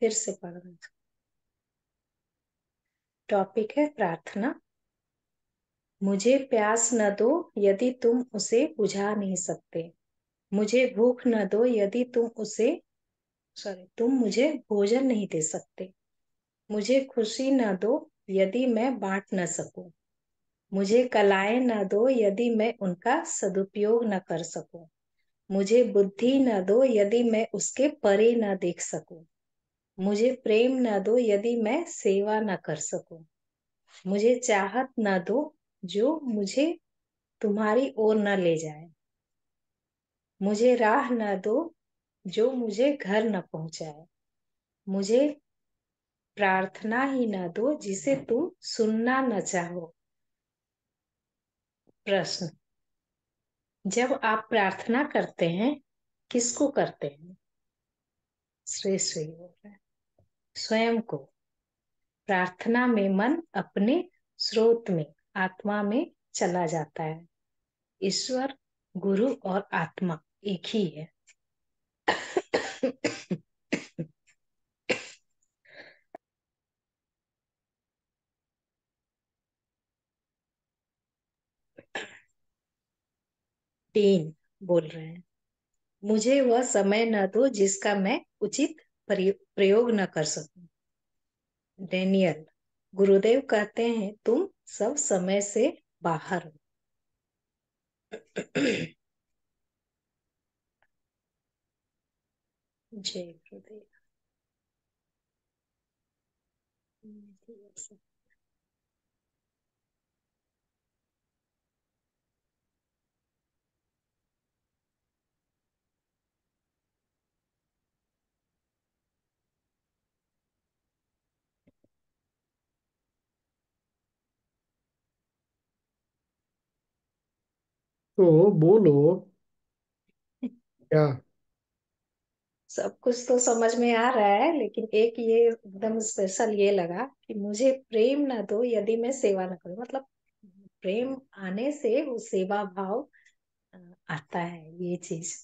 फिर से पढ़ना। टॉपिक है प्रार्थना। मुझे प्यास न दो यदि तुम उसे बुझा नहीं सकते। मुझे भूख न दो यदि तुम मुझे भोजन नहीं दे सकते। मुझे खुशी न दो यदि मैं बांट न सकूं। मुझे कलाएं न दो यदि मैं उनका सदुपयोग न कर सकूं। मुझे बुद्धि न दो यदि मैं उसके परे न देख सकूं। मुझे प्रेम न दो यदि मैं सेवा न कर सकूं। मुझे चाहत न दो जो मुझे तुम्हारी ओर न ले जाए। मुझे राह न दो जो मुझे घर न पहुंचाए। मुझे प्रार्थना ही न दो जिसे तुम सुनना न चाहो। प्रश्न। जब आप प्रार्थना करते हैं किसको करते हैं? श्रेष्ठ ही बोल रहे हैं। स्वयं को। प्रार्थना में मन अपने स्रोत में आत्मा में चला जाता है। ईश्वर, गुरु और आत्मा एक ही है। तीन बोल रहे हैं। मुझे वह समय न दो जिसका मैं उचित प्रयोग न कर सकूं। डेनियल। गुरुदेव कहते हैं तुम सब समय से बाहर हो। जय गुरुदेव। तो बोलो क्या। सब कुछ तो समझ में आ रहा है, लेकिन एक ये एकदम स्पेशल ये लगा कि मुझे प्रेम ना दो यदि मैं सेवा न करूं। मतलब प्रेम आने से वो सेवा भाव अ, आता है, ये चीज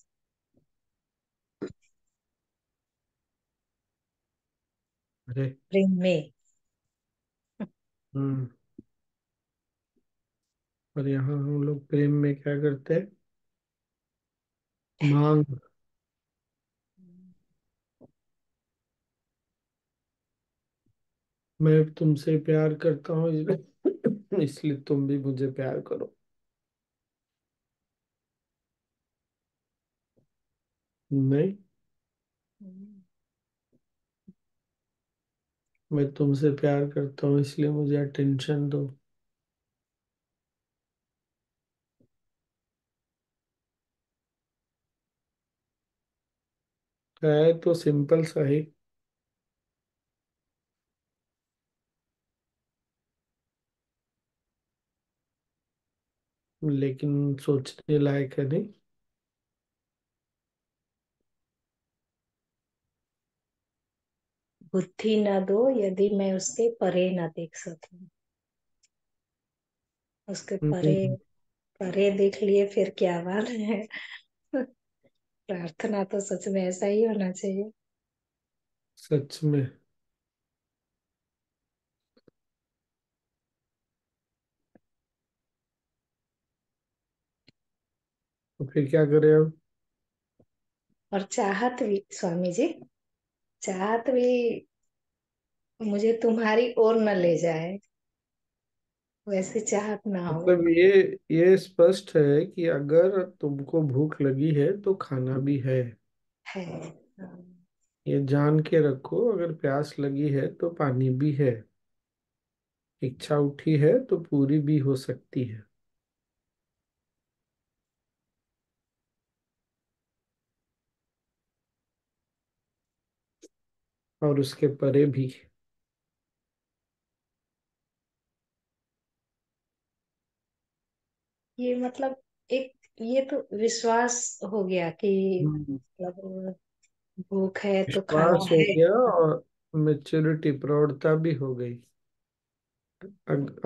अरे। प्रेम में। हम्म। और यहाँ हम लोग प्रेम में क्या करते हैं? मांग। मैं तुमसे प्यार करता हूँ इसलिए इसलिए तुम भी मुझे प्यार करो। नहीं, मैं तुमसे प्यार करता हूँ इसलिए मुझे अटेंशन दो। है तो सिंपल सा ही, लेकिन सोचने लायक है नहीं। बुद्धि न दो यदि मैं उसके परे न देख सकूं। उसके परे हम्म, परे देख लिए फिर क्या बात है। प्रार्थना तो सच में ऐसा ही होना चाहिए। सच में। तो फिर क्या करें अब? और चाहत भी स्वामी जी, चाहत भी मुझे तुम्हारी ओर न ले जाए, वैसे चाहत ना हो। मतलब ये स्पष्ट है कि अगर तुमको भूख लगी है तो खाना भी है। है। हाँ। ये जान के रखो, अगर प्यास लगी है तो पानी भी है। इच्छा उठी है तो पूरी भी हो सकती है। और उसके परे भी। ये मतलब एक ये तो विश्वास हो गया कि हम्म। मतलब भूख है तो खाना विश्वास हो है। गया और मेच्योरिटी, प्रौढ़ता भी हो गई।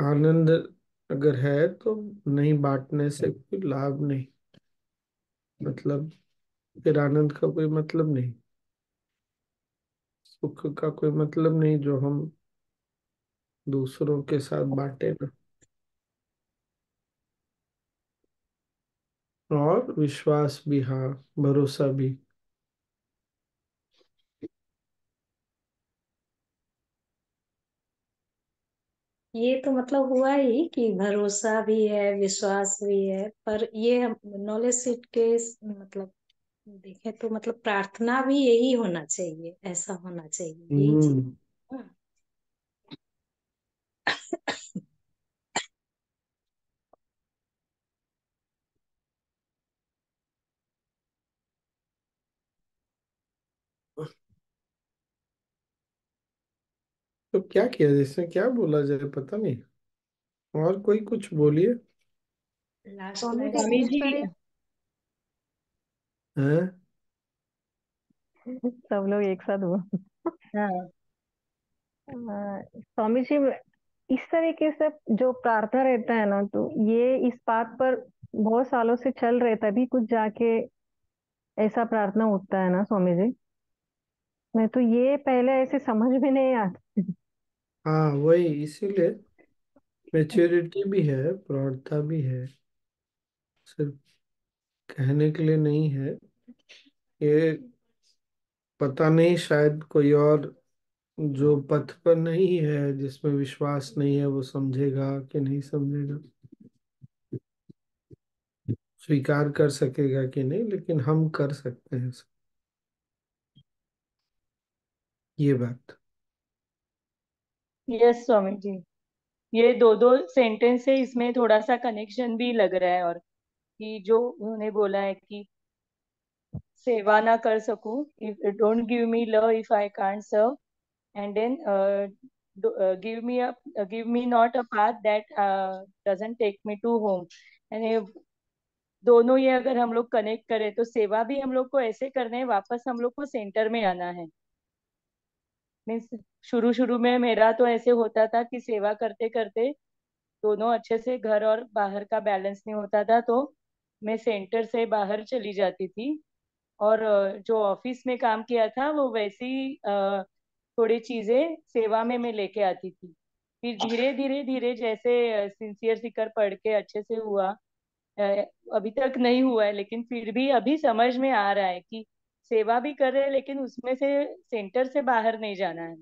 आनंद अगर है तो नहीं बांटने से कोई लाभ नहीं। मतलब फिर आनंद का कोई मतलब नहीं। सुख का कोई मतलब नहीं जो हम दूसरों के साथ बांटे ना। और विश्वास भी, हाँ, भरोसा भी। ये तो मतलब हुआ ही कि भरोसा भी है, विश्वास भी है, पर ये हम नॉलेज सीट के मतलब देखें तो मतलब प्रार्थना भी यही होना चाहिए, ऐसा होना चाहिए, यही चीज। हम्म। हाँ। तो क्या किया जाए, इसमें क्या बोला जाए, पता नहीं। और कोई कुछ बोलिए। लास्ट स्वामी लाइन जी में। इस तरह हैं? सब लोग एक साथ हुआ। हाँ। स्वामी जी इस तरीके से जो प्रार्थना रहता है ना, तो ये इस बात पर बहुत सालों से चल रहे तभी कुछ जाके ऐसा प्रार्थना उठता है ना स्वामी जी। नहीं तो ये पहले ऐसे समझ में नहीं आता। हाँ, वही इसीलिए मेच्योरिटी भी है, प्रौढ़ता भी है, सिर्फ कहने के लिए नहीं है ये। पता नहीं, शायद कोई और जो पथ पर नहीं है, जिसमें विश्वास नहीं है, वो समझेगा कि नहीं समझेगा, स्वीकार कर सकेगा कि नहीं, लेकिन हम कर सकते हैं ये बात। यस स्वामी जी, ये दो दो सेंटेंस से इसमें थोड़ा सा कनेक्शन भी लग रहा है। और कि जो उन्होंने बोला है कि सेवा ना कर सकूं, if don't give me love if I can't serve, and then give me not a path that doesn't take me to home. यानी दोनों ये अगर हम लोग कनेक्ट करें तो सेवा भी हम लोग को ऐसे करने हैं, वापस हम लोग को सेंटर में आना है। मीन्स शुरू शुरू में मेरा तो ऐसे होता था कि सेवा करते करते दोनों अच्छे से घर और बाहर का बैलेंस नहीं होता था, तो मैं सेंटर से बाहर चली जाती थी। और जो ऑफिस में काम किया था वो वैसी थोड़ी चीजें सेवा में मैं लेके आती थी। फिर धीरे धीरे धीरे जैसे सिंसियर सीकर पढ़ के अच्छे से हुआ। अ, अभी तक नहीं हुआ है, लेकिन फिर भी अभी समझ में आ रहा है कि सेवा भी कर रहे हैं लेकिन उसमें से सेंटर से बाहर नहीं जाना है।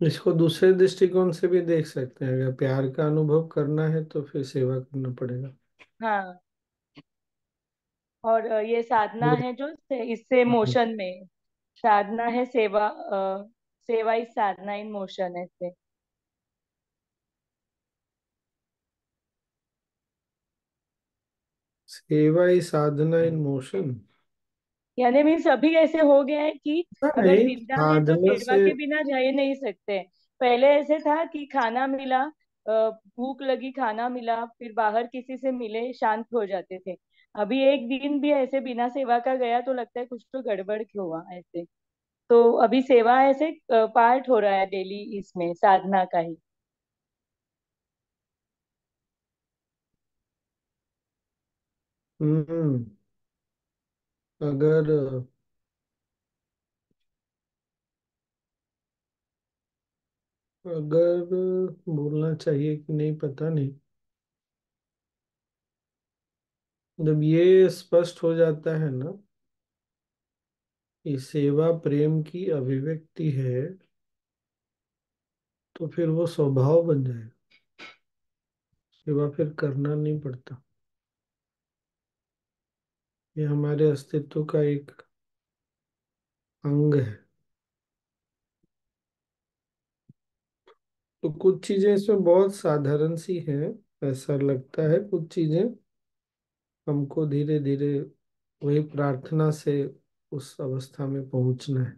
इसको दूसरे दृष्टिकोण से भी देख सकते हैं, अगर प्यार का अनुभव करना है तो फिर सेवा करना पड़ेगा। हाँ। और ये साधना है जो इससे मोशन में, साधना है सेवा, सेवा इज साधना इन मोशन है इससे। सेवा ही साधना इन मोशन। यानी मीन्स अभी ऐसे हो गया है कि अगर नहीं, जिंदा है तो साधना सेवा से। के बिना जा ही नहीं सकते। पहले ऐसे था कि खाना मिला, भूख लगी, खाना मिला, फिर बाहर किसी से मिले, शांत हो जाते थे। अभी एक दिन भी ऐसे बिना सेवा का गया तो लगता है कुछ तो गड़बड़ क्यों हुआ ऐसे। तो अभी सेवा ऐसे पार्ट हो रहा है डेली इसमें साधना का ही। हम्म। अगर अगर बोलना चाहिए कि नहीं, पता नहीं। जब ये स्पष्ट हो जाता है ना कि सेवा प्रेम की अभिव्यक्ति है, तो फिर वो स्वभाव बन जाएगा। सेवा फिर करना नहीं पड़ता, ये हमारे अस्तित्व का एक अंग है। तो कुछ चीजें इसमें बहुत साधारण सी हैं, ऐसा लगता है। कुछ चीजें हमको धीरे धीरे वही प्रार्थना से उस अवस्था में पहुंचना है।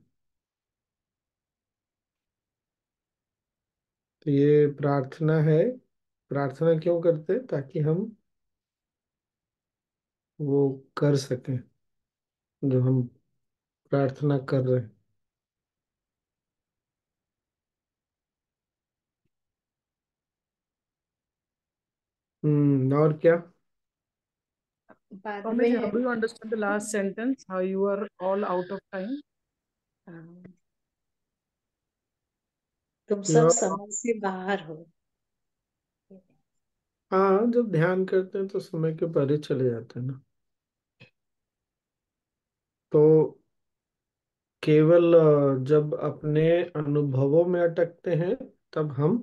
तो ये प्रार्थना है। प्रार्थना क्यों करते हैं? ताकि हम वो कर सकें जो हम प्रार्थना कर रहे हैं। और क्या? बाद Swamiji, how में। do you understand the last sentence? How you are all out of time? हाँ, तुम सब या समय से बाहर हो। हाँ, जब ध्यान करते हैं तो समय के परे चले जाते हैं ना। तो केवल जब अपने अनुभवों में अटकते हैं तब हम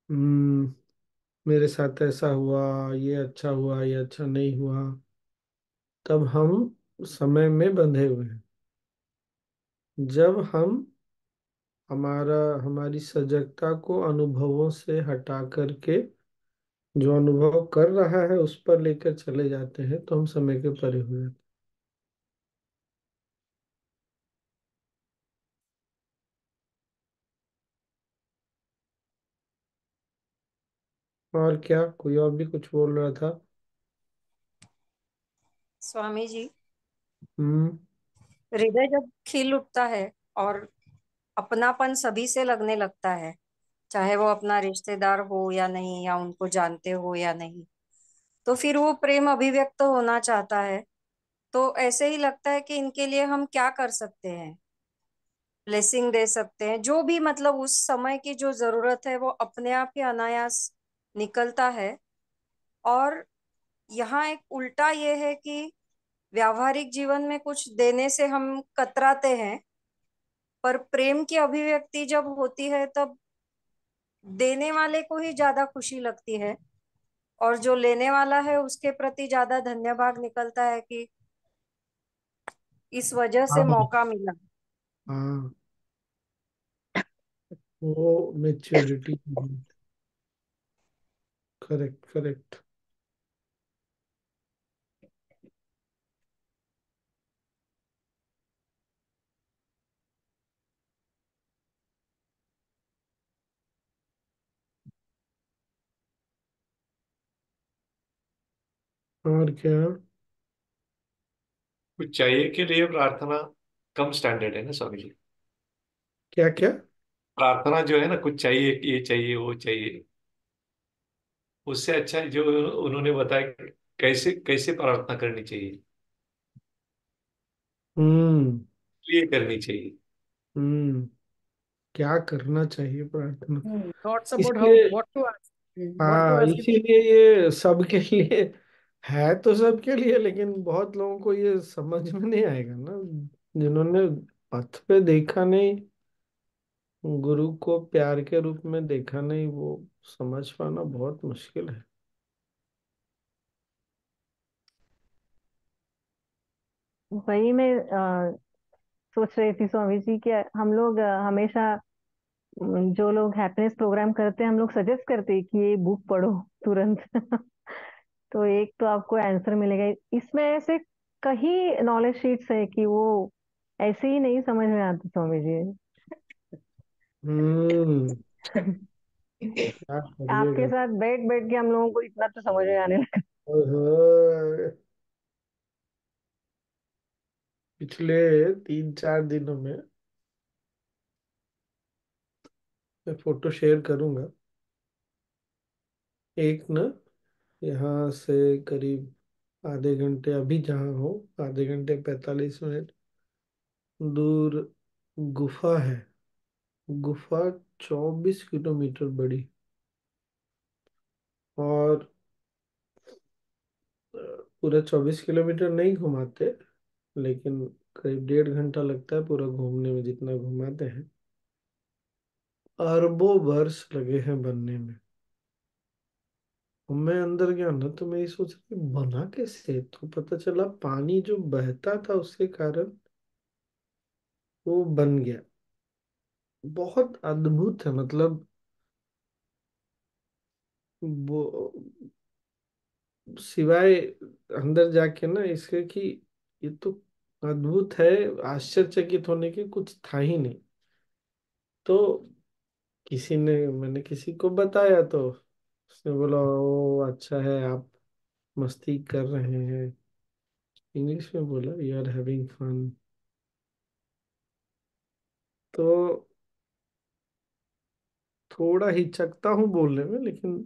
हम्म, मेरे साथ ऐसा हुआ, ये अच्छा हुआ, ये अच्छा नहीं हुआ, तब हम समय में बंधे हुए हैं। जब हम हमारी सजगता को अनुभवों से हटा करके जो अनुभव कर रहा है उस पर लेकर चले जाते हैं तो हम समय के परे हो जाते हैं। और क्या, कोई और भी कुछ बोल रहा था? स्वामी जी, हम्म। हृदय जब खिल उठता है और अपनापन सभी से लगने लगता है, चाहे वो अपना रिश्तेदार हो या नहीं, या उनको जानते हो या नहीं, तो फिर वो प्रेम अभिव्यक्त होना चाहता है। तो ऐसे ही लगता है कि इनके लिए हम क्या कर सकते हैं, ब्लेसिंग दे सकते हैं, जो भी मतलब उस समय की जो जरूरत है वो अपने आप ही अनायास निकलता है। और यहाँ एक उल्टा ये है कि व्यावहारिक जीवन में कुछ देने से हम कतराते हैं, पर प्रेम की अभिव्यक्ति जब होती है तब देने वाले को ही ज्यादा खुशी लगती है, और जो लेने वाला है उसके प्रति ज्यादा धन्य भाग निकलता है कि इस वजह से हाँ मौका मिला। हाँ, वो मेच्योरिटी। Correct correct. और क्या? कुछ चाहिए के लिए प्रार्थना कम स्टैंडर्ड है ना स्वामी जी। क्या क्या? प्रार्थना जो है ना, कुछ चाहिए, ये चाहिए वो चाहिए, उससे अच्छा जो उन्होंने बताया कि कैसे कैसे प्रार्थना करनी चाहिए, हम्म। ये करनी चाहिए। हम्म। क्या करना चाहिए प्रार्थना? Thoughts about how इसलिए what to ask. What to हाँ, ask. इसीलिए ये सबके लिए है, तो सबके लिए, लेकिन बहुत लोगों को ये समझ में नहीं आएगा ना, जिन्होंने पथ पे देखा नहीं, गुरु को प्यार के रूप में देखा नहीं, वो समझ पाना बहुत मुश्किल है। वही मैं सोच रही थी स्वामी जी कि हम लोग हमेशा जो लोग हैप्पीनेस प्रोग्राम करते हैं हम लोग सजेस्ट करते हैं कि ये बुक पढ़ो तुरंत। तो एक तो आपको आंसर मिलेगा। इसमें ऐसे कई नॉलेज शीट्स है कि वो ऐसे ही नहीं समझ में आती स्वामी जी। हम्म। क्या आपके करिएगा? साथ बैठ बैठ के हम लोगों को इतना तो समझ में आने लगा। ओहो, पिछले 3-4 दिनों में मैं फोटो शेयर करूंगा। एक ना, यहाँ से करीब आधे घंटे, अभी जहाँ हो आधे घंटे 45 मिनट दूर गुफा है। गुफा 24 किलोमीटर बड़ी, और पूरा 24 किलोमीटर नहीं घुमाते, लेकिन करीब 1.5 घंटा लगता है पूरा घूमने में, जितना घुमाते हैं। अरबों वर्ष लगे हैं बनने में। और मैं अंदर गया ना तो मैं ये सोच रहा कि बना कैसे, तो पता चला पानी जो बहता था उसके कारण वो बन गया। बहुत अद्भुत है, मतलब वो, सिवाय अंदर जाके ना इसके कि ये तो अद्भुत है, आश्चर्यचकित होने की कुछ था ही नहीं। तो मैंने किसी को बताया तो उसने बोला ओ अच्छा है, आप मस्ती कर रहे हैं, इंग्लिश में बोला यू आर हैविंग फन। तो थोड़ा हिचकता हूँ बोलने में, लेकिन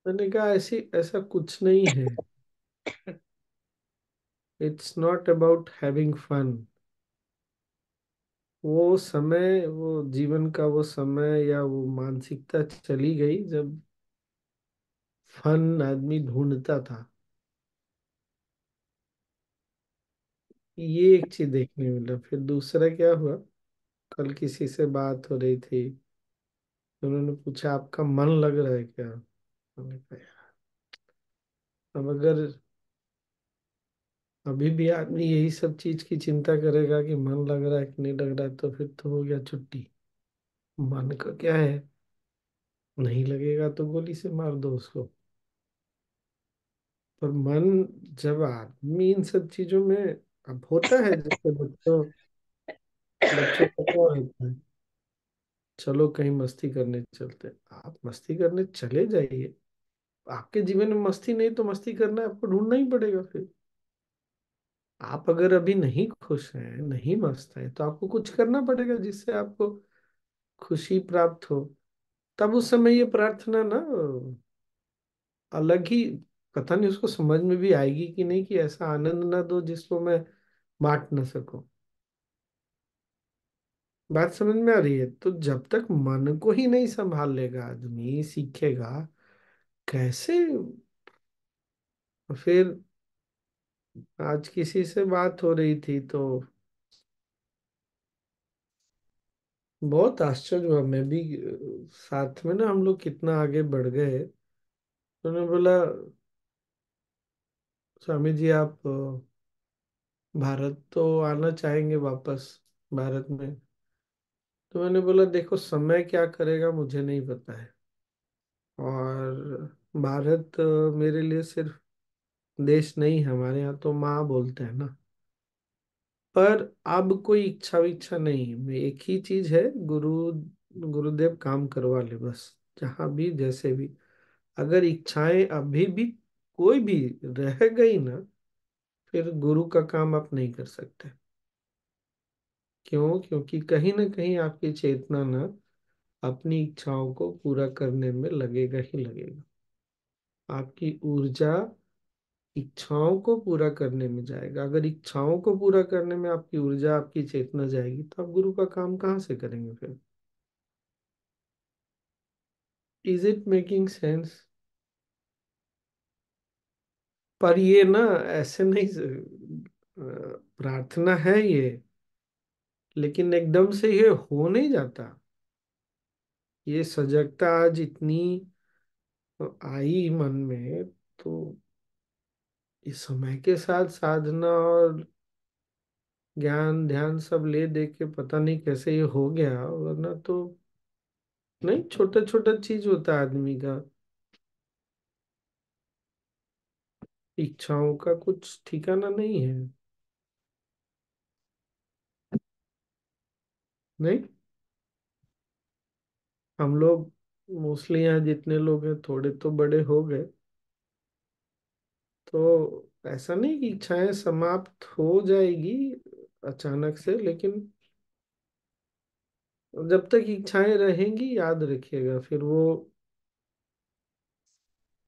मैंने कहा ऐसी ऐसा कुछ नहीं है। It's not about having fun. वो समय, वो जीवन का वो समय या वो मानसिकता चली गई जब फन आदमी ढूंढता था। ये एक चीज देखने मिला। फिर दूसरा क्या हुआ, कल किसी से बात हो रही थी, उन्होंने पूछा आपका मन लग रहा है क्या। मैंने कहा "यार, अब अगर अभी भी आदमी यही सब चीज की चिंता करेगा कि मन लग रहा है कि नहीं लग रहा है, तो फिर तो हो गया छुट्टी। मन का क्या है, नहीं लगेगा तो गोली से मार दो उसको। पर मन, जब आदमी इन सब चीजों में, अब होता है जैसे बच्चों बच्चों का क्या होता है, चलो कहीं मस्ती करने चलते हैं। आप मस्ती करने चले जाइए, आपके जीवन में मस्ती नहीं तो मस्ती करना आपको ढूंढना ही पड़ेगा फिर। आप अगर अभी नहीं खुश हैं, नहीं मस्त हैं, तो आपको कुछ करना पड़ेगा जिससे आपको खुशी प्राप्त हो। तब उस समय ये प्रार्थना ना अलग ही, पता नहीं उसको समझ में भी आएगी कि नहीं, कि ऐसा आनंद ना दो जिसको मैं बांट ना सकूं। बात समझ में आ रही है? तो जब तक मन को ही नहीं संभाल लेगा आदमी, सीखेगा कैसे। फिर आज किसी से बात हो रही थी तो बहुत आश्चर्य हुआ। मैं भी साथ में ना, हम लोग कितना आगे बढ़ गए। तो उन्होंने बोला स्वामी जी आप भारत तो आना चाहेंगे वापस भारत में। तो मैंने बोला देखो समय क्या करेगा मुझे नहीं पता है। और भारत मेरे लिए सिर्फ देश नहीं है, हमारे यहाँ तो माँ बोलते हैं ना। पर अब कोई इच्छा विच्छा नहीं है। मैं एक ही चीज है, गुरुदेव काम करवा ले बस, जहाँ भी जैसे भी। अगर इच्छाएं अभी भी कोई भी रह गई ना, फिर गुरु का काम आप नहीं कर सकते। क्यों? क्योंकि कहीं ना कहीं आपकी चेतना ना अपनी इच्छाओं को पूरा करने में लगेगा ही लगेगा। आपकी ऊर्जा इच्छाओं को पूरा करने में जाएगा। अगर इच्छाओं को पूरा करने में आपकी ऊर्जा, आपकी चेतना जाएगी, तो आप गुरु का काम कहाँ से करेंगे फिर? Is it making sense? पर ये ना ऐसे नहीं, प्रार्थना है ये, लेकिन एकदम से ये हो नहीं जाता। ये सजगता आज इतनी आई मन में, तो इस समय के साथ साधना और ज्ञान ध्यान सब ले दे के पता नहीं कैसे ये हो गया, वरना तो नहीं। छोटा छोटा चीज होता है आदमी का, इच्छाओं का कुछ ठिकाना नहीं है। नहीं, हम लोग मोस्टली यहाँ जितने लोग हैं थोड़े तो बड़े हो गए, तो ऐसा नहीं कि इच्छाएं समाप्त हो जाएगी अचानक से, लेकिन जब तक इच्छाएं रहेंगी याद रखिएगा, फिर वो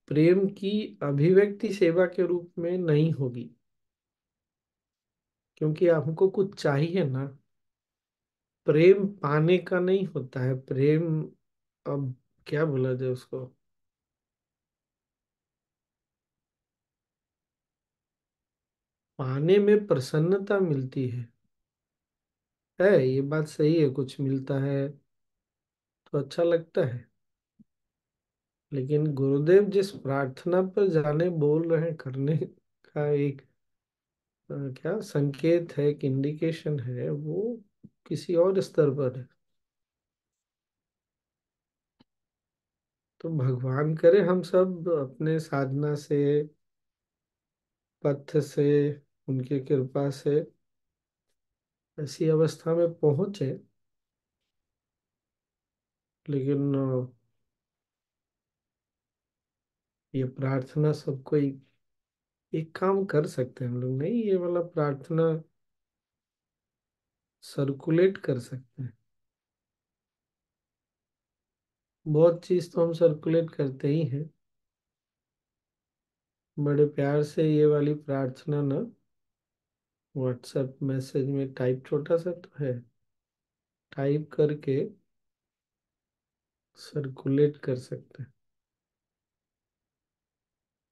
प्रेम की अभिव्यक्ति सेवा के रूप में नहीं होगी। क्योंकि हमको कुछ चाहिए ना, प्रेम पाने का नहीं होता है प्रेम। अब क्या बोला जाए उसको, पाने में प्रसन्नता मिलती है ये बात सही है, कुछ मिलता है तो अच्छा लगता है। लेकिन गुरुदेव जिस प्रार्थना पर जाने बोल रहे हैं, करने का एक क्या संकेत है, एक इंडिकेशन है, वो किसी और स्तर पर है। तो भगवान करे हम सब अपने साधना से, पथ से, उनकी कृपा से ऐसी अवस्था में पहुंचे। लेकिन ये प्रार्थना सबको एक काम कर सकते हैं हम लोग, नहीं ये वाला प्रार्थना सर्कुलेट कर सकते हैं। बहुत चीज तो हम सर्कुलेट करते ही हैं, बड़े प्यार से ये वाली प्रार्थना ना व्हाट्सएप मैसेज में टाइप, छोटा सा तो है, टाइप करके सर्कुलेट कर सकते हैं।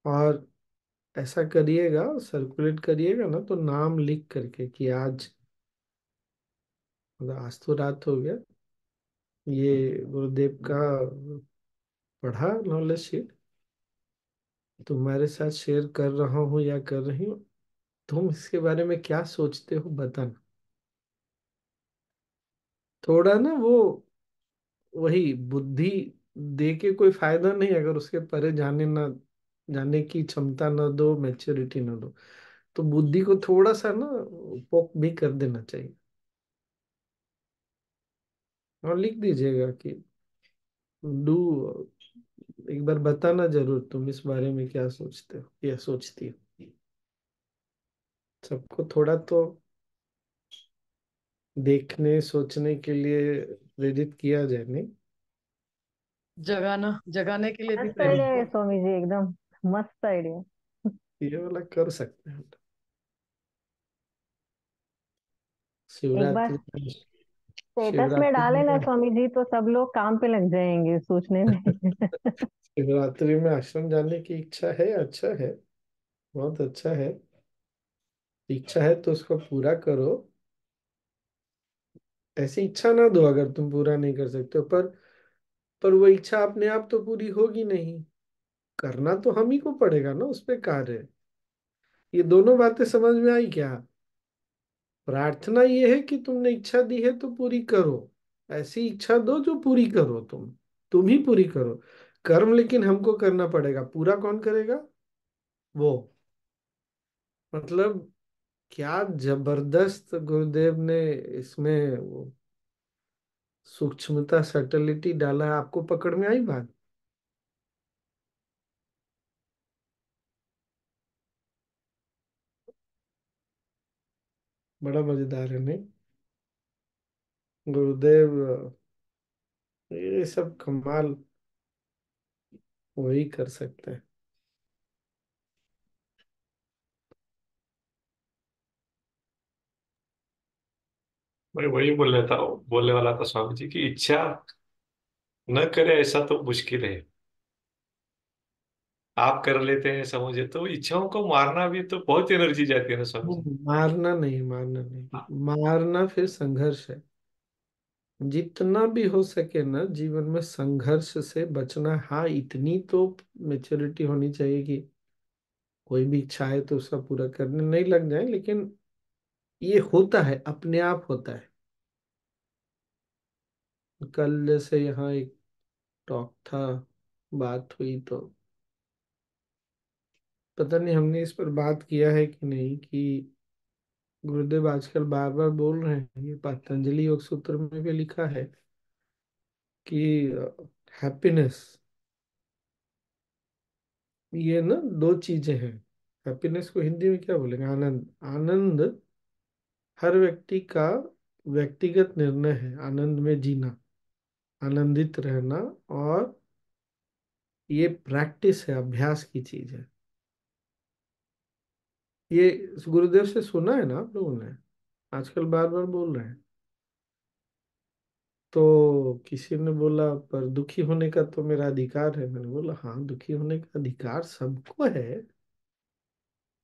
और ऐसा करिएगा, सर्कुलेट करिएगा ना तो नाम लिख करके कि आज, मतलब आज तो रात हो गया, ये गुरुदेव का पढ़ा नॉलेज शीट, तुम्हारे साथ शेयर कर रहा हूँ या कर रही हूँ, तुम इसके बारे में क्या सोचते हो बताना। थोड़ा ना वो, वही बुद्धि दे के कोई फायदा नहीं अगर उसके परे जाने ना, जाने की क्षमता ना दो, मैच्योरिटी ना दो। तो बुद्धि को थोड़ा सा ना पोक भी कर देना चाहिए। और लिख दीजिएगा कि डू, एक बार बताना जरूर तुम इस बारे में क्या सोचते हो या सोचती हो। सबको थोड़ा तो देखने सोचने के लिए प्रेरित किया जाए, नहीं? जगाना, जगाने के लिए भी मस्त प्रेरित आइडिया है किया। स्वामी जी, एकदम मस्त आइडिया। ये वाला कर सकते हैं। एक बार शिवरात्रि में, स्टेटस में शिवरात्रि डाले ना में स्वामी जी तो सब लोग काम पे लग जाएंगे सोचने में। शिवरात्रि में आश्रम जाने की इच्छा है, अच्छा है, बहुत अच्छा है। इच्छा है तो उसको पूरा करो। ऐसी इच्छा ना दो अगर तुम पूरा नहीं कर सकते हो, पर वो इच्छा अपने आप तो पूरी होगी नहीं, करना तो हम ही को पड़ेगा ना उस पे कार्य। ये दोनों बातें समझ में आई क्या? प्रार्थना ये है कि तुमने इच्छा दी है तो पूरी करो, ऐसी इच्छा दो जो पूरी करो, तुम ही पूरी करो। कर्म लेकिन हमको करना पड़ेगा, पूरा कौन करेगा? वो, मतलब क्या जबरदस्त गुरुदेव ने इसमें वो सूक्ष्मता, सटलिटी डाला है। आपको पकड़ में आई बात? बड़ा मजेदार है, नहीं? गुरुदेव, ये सब कमाल वही कर सकते हैं। मैं वही बोलने वाला था स्वामी जी की इच्छा न करे ऐसा तो मुश्किल है। आप कर लेते हैं समझे, तो इच्छाओं को मारना भी तो बहुत एनर्जी जाती है ना स्वामी जी। मारना नहीं, मारना नहीं, मारना फिर संघर्ष है। जितना भी हो सके ना जीवन में संघर्ष से बचना। हाँ, इतनी तो मेच्योरिटी होनी चाहिए कि कोई भी इच्छा है तो उसका पूरा करने नहीं लग जाए, लेकिन ये होता है, अपने आप होता है। कल जैसे यहाँ एक टॉक था, बात हुई तो पता नहीं हमने इस पर बात किया है कि नहीं, कि गुरुदेव आजकल बार बार बोल रहे हैं, ये पतंजलि योग सूत्र में भी लिखा है कि हैप्पीनेस, ये ना दो चीजें हैं। हैप्पीनेस को हिंदी में क्या बोलेंगे? आनंद। आनंद हर व्यक्ति का व्यक्तिगत निर्णय है, आनंद में जीना, आनंदित रहना। और ये प्रैक्टिस है, अभ्यास की चीज है। ये गुरुदेव से सुना है ना आप लोगों ने, आजकल बार बार बोल रहे हैं। तो किसी ने बोला पर दुखी होने का तो मेरा अधिकार है। मैंने बोला हाँ, दुखी होने का अधिकार सबको है,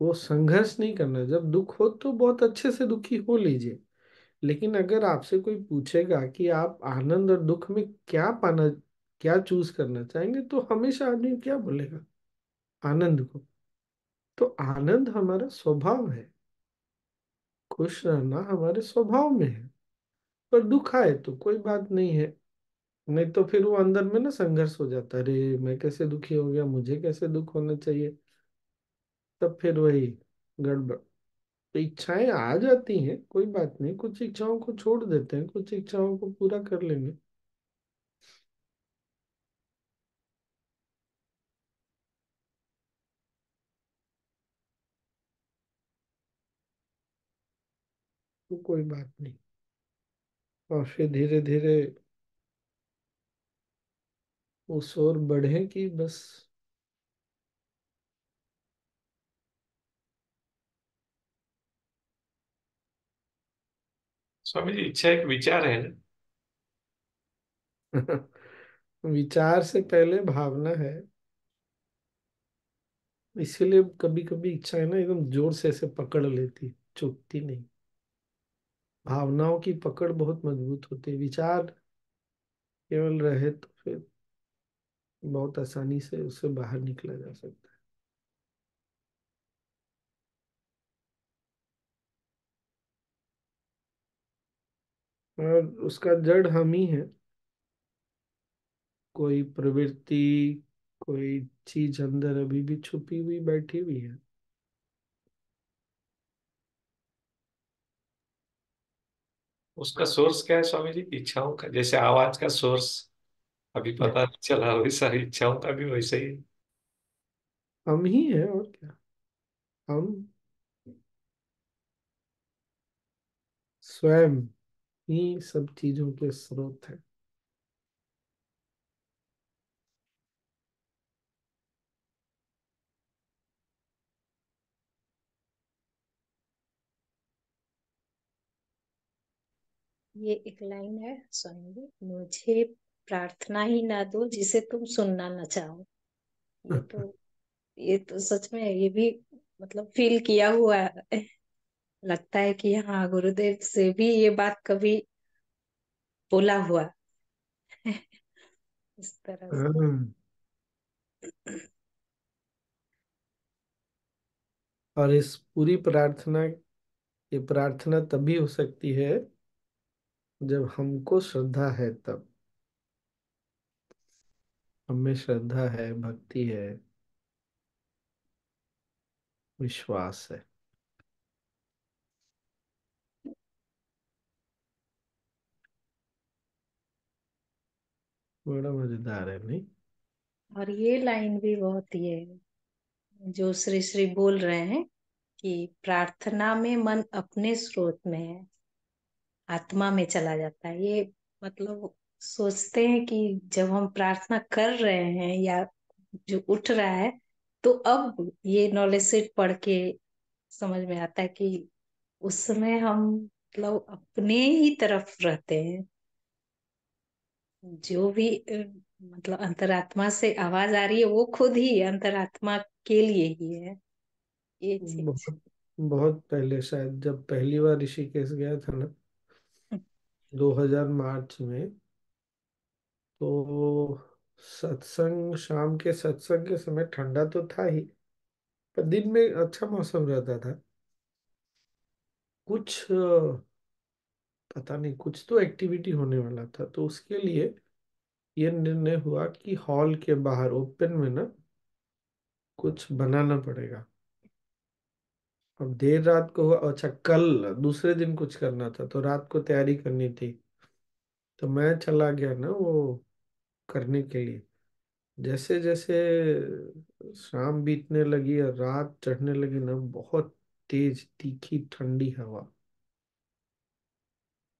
वो संघर्ष नहीं करना। जब दुख हो तो बहुत अच्छे से दुखी हो लीजिए, लेकिन अगर आपसे कोई पूछेगा कि आप आनंद और दुख में क्या पाना, क्या चूज करना चाहेंगे, तो हमेशा आदमी क्या बोलेगा? आनंद को। तो आनंद हमारा स्वभाव है, खुश रहना हमारे स्वभाव में है। पर दुख आए तो कोई बात नहीं है, नहीं तो फिर वो अंदर में ना संघर्ष हो जाता है, अरे मैं कैसे दुखी हो गया, मुझे कैसे दुख होना चाहिए। तब फिर वही गड़बड़। तो इच्छाएं आ जाती हैं, कोई बात नहीं, कुछ इच्छाओं को छोड़ देते हैं, कुछ इच्छाओं को पूरा कर लेंगे। तो कोई बात नहीं। और फिर धीरे धीरे उस ओर बढ़े कि बस स्वामी जी, इच्छा एक विचार है ना। विचार से पहले भावना है। इसीलिए कभी कभी इच्छा है ना एकदम जोर से ऐसे पकड़ लेती, चुपती नहीं। भावनाओं की पकड़ बहुत मजबूत होती है। विचार केवल रहे तो फिर बहुत आसानी से उससे बाहर निकला जा सकता है। और उसका जड़ हम ही है। कोई प्रवृत्ति, कोई चीज अंदर अभी भी छुपी हुई बैठी हुई है। उसका सोर्स क्या है स्वामी जी, इच्छाओं का? जैसे आवाज का सोर्स अभी पता नहीं चला, वैसा ही इच्छाओं का भी वैसा ही है। हम ही है, और क्या। हम स्वयं ही सब चीजों के स्रोत है। ये एक लाइन है स्वामी जी, मुझे प्रार्थना ही ना दो जिसे तुम सुनना न चाहो। ये तो ये तो सच में ये भी मतलब फील किया हुआ है। लगता है कि हाँ, गुरुदेव से भी ये बात कभी बोला हुआ है इस तरह से। हाँ। और इस पूरी प्रार्थना, ये प्रार्थना तभी हो सकती है जब हमको श्रद्धा है तब। हमें श्रद्धा है, भक्ति है, विश्वास है। बड़ा मजेदार है नहीं? और ये लाइन भी बहुत ये जो श्री श्री बोल रहे हैं कि प्रार्थना में मन अपने स्रोत में है, आत्मा में चला जाता है। ये मतलब सोचते हैं कि जब हम प्रार्थना कर रहे हैं या जो उठ रहा है, तो अब ये नॉलेज सेट पढ़ के समझ में आता है कि उस समय हम मतलब अपने ही तरफ रहते हैं। जो भी मतलब अंतरात्मा से आवाज आ रही है वो खुद ही अंतरात्मा के लिए ही है, ये चीज। बहुत बहुत पहले, शायद जब पहली बार ऋषिकेश गया था ना, 2000 मार्च में, तो सत्संग, शाम के सत्संग के समय ठंडा तो था ही, पर दिन में अच्छा मौसम रहता था। कुछ पता नहीं, कुछ तो एक्टिविटी होने वाला था, तो उसके लिए ये निर्णय हुआ कि हॉल के बाहर ओपन में ना कुछ बनाना पड़ेगा। अब देर रात को हुआ, अच्छा कल दूसरे दिन कुछ करना था तो रात को तैयारी करनी थी। तो मैं चला गया ना वो करने के लिए। जैसे जैसे शाम बीतने लगी और रात चढ़ने लगी ना, बहुत तेज तीखी ठंडी हवा।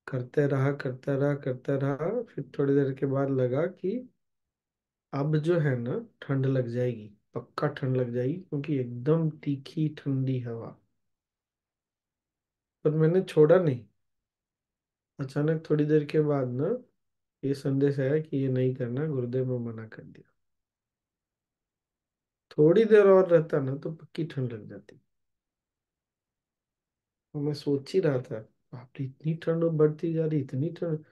करते रहा करते रहा करते रहा, फिर थोड़ी देर के बाद लगा कि अब जो है ना ठंड लग जाएगी, पक्का ठंड लग जाएगी, क्योंकि एकदम तीखी ठंडी हवा। पर मैंने छोड़ा नहीं। अचानक थोड़ी देर के बाद ना ये संदेश आया कि ये नहीं करना, गुरुदेव ने मना कर दिया। थोड़ी देर और रहता ना तो पक्की ठंड लग जाती। और मैं सोच ही रहा था, बाप रे इतनी ठंड बढ़ती जा रही, इतनी ठंड।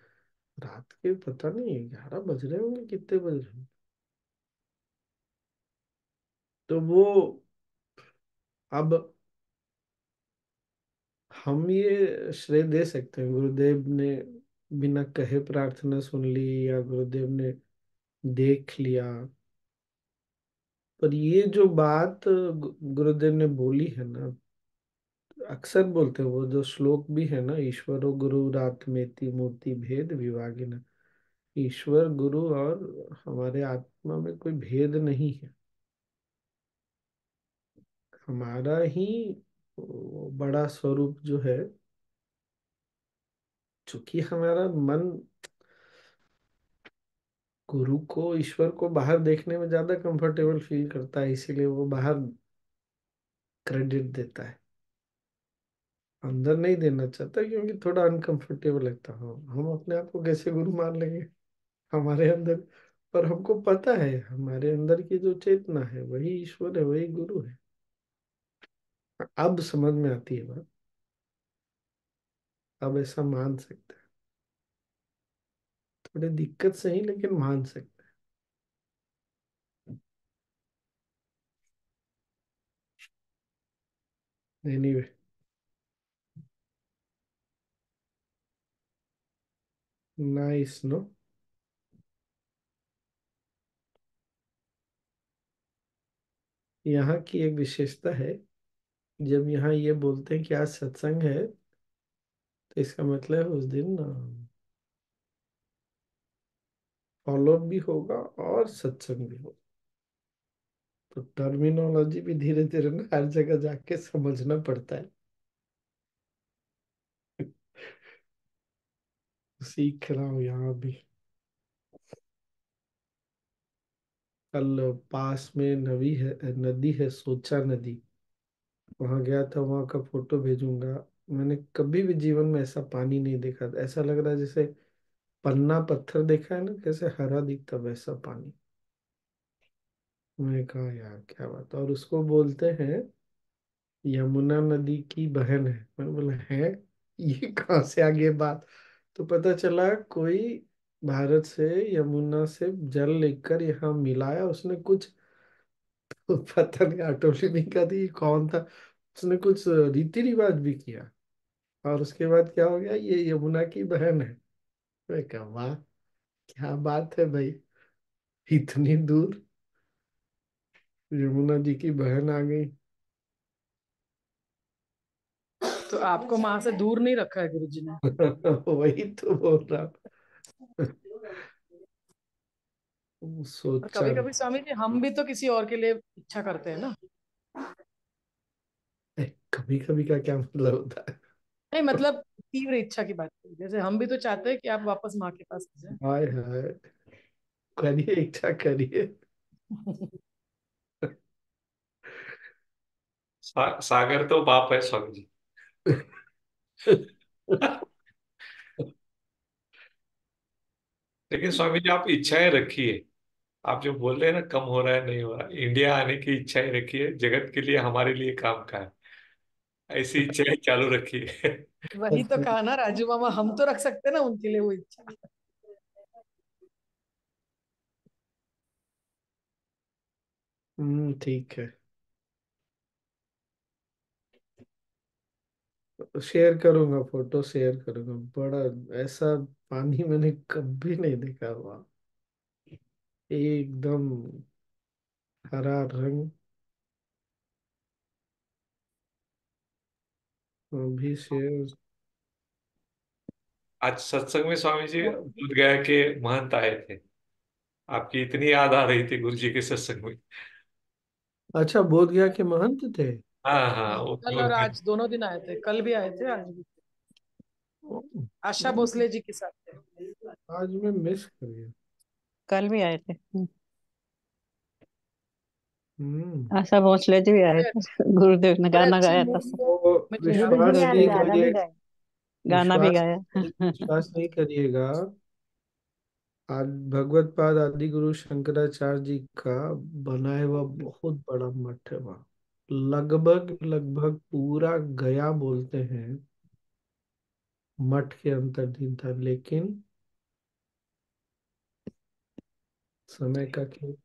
रात के पता नहीं 11 बज रहे होंगे, कितने बज रहे होंगे। तो वो अब हम ये श्रेय दे सकते हैं, गुरुदेव ने बिना कहे प्रार्थना सुन ली या गुरुदेव ने देख लिया। पर ये जो बात गुरुदेव ने बोली है ना, अक्सर बोलते हैं, वो जो श्लोक भी है ना, ईश्वरो गुरुरात्मेति मूर्ति भेद विभागिन। ईश्वर गुरु और हमारे आत्मा में कोई भेद नहीं है। हमारा ही वो बड़ा स्वरूप जो है, चूंकि हमारा मन गुरु को, ईश्वर को बाहर देखने में ज्यादा कंफर्टेबल फील करता है, इसीलिए वो बाहर क्रेडिट देता है। अंदर नहीं देना चाहता क्योंकि थोड़ा अनकंफर्टेबल लगता है। हम अपने आप को कैसे गुरु मान लेंगे हमारे अंदर। पर हमको पता है हमारे अंदर की जो चेतना है वही ईश्वर है, वही गुरु है। अब समझ में आती है बात। अब ऐसा मान सकते हैं, थोड़ी दिक्कत सही लेकिन मान सकते हैं। Anyway, nice no. यहाँ की एक विशेषता है, जब यहाँ ये बोलते हैं कि आज सत्संग है, तो इसका मतलब है उस दिन फॉलो भी होगा और सत्संग भी होगा। तो टर्मिनोलॉजी भी धीरे धीरे ना हर जगह जाके समझना पड़ता है। सीख रहा हूँ यहाँ भी। कल पास में नदी है सोचा नदी, वहां गया था। वहां का फोटो भेजूंगा। मैंने कभी भी जीवन में ऐसा पानी नहीं देखा था। ऐसा लग रहा है जैसे पन्ना पत्थर देखा है ना, कैसे हरा दिखता वैसा पानी। मैंने कहा यार क्या बात है। और उसको बोलते हैं यमुना नदी की बहन है। मैंने बोला है, ये कहाँ से आ गई बात। तो पता चला कोई भारत से यमुना से जल लेकर यहाँ मिलाया उसने कुछ। तो पता नहीं आटोली नहीं का थी कौन था, उसने कुछ रीति रिवाज भी किया। और उसके बाद क्या हो गया, ये यमुना की बहन है। मैं कहा वाह, क्या बात है भाई, इतनी दूर यमुना जी की बहन आ गई। तो आपको माँ से दूर नहीं रखा है गुरुजी ने। वही तो बोल रहा हूँ। और सोचा कभी कभी स्वामी जी हम भी तो किसी और के लिए इच्छा करते हैं ना। कभी कभी का क्या मतलब होता है। नहीं मतलब तीव्र इच्छा की बात करी, जैसे हम भी तो चाहते हैं कि आप वापस माँ के पास आ हाय हाय, करिए इच्छा करिए। जाए। सागर तो बाप है स्वामी जी। लेकिन स्वामी जी आप इच्छाएं रखिए। आप जो बोल रहे हैं ना कम हो रहा है नहीं हो रहा, इंडिया आने की इच्छाएं रखिए, जगत के लिए हमारे लिए काम का है, ऐसी इच्छाएं चालू रखिए। वही तो कहा ना राजू मामा, हम तो रख सकते हैं ना उनके लिए वो इच्छा। ठीक है। शेयर करूंगा, फोटो शेयर करूंगा। बड़ा ऐसा पानी मैंने कभी नहीं देखा हुआ। एकदम हरा रंग। अभी शेयर। आज सत्संग में स्वामी जी बोध गया के महंत आए थे, आपकी इतनी याद आ रही थी गुरु जी के सत्संग में। अच्छा, बोध गया के महंत थे। हाँ हाँ, हाँ वो कल बोध और गया। आज दोनों दिन आए थे, कल भी आए थे आज भी। आशा मैं- भोसले जी के साथ थे। आज मैं मिस कर गया। कल भी आए थे। हम्म। आशा भोसले जी भी आए बड़े थे। अच्छे, गुरुदेव ने बड़े गाना अच्छे गाया था। मूड वो में थे गुरुदेव जी विश्वास भी आज। आए नहीं थे, गाना भी करिए, गाया। गाना भी विश्वास गाया। विश्वास नहीं करिएगा। आज भगवत पाद आदि गुरु शंकराचार्य जी का बनाया हुआ बहुत बड़ा मठ है वहाँ। लगभग लगभग पूरा गया बोलते हैं मठ के अंतर्धीन था। लेकिन समय का खेल।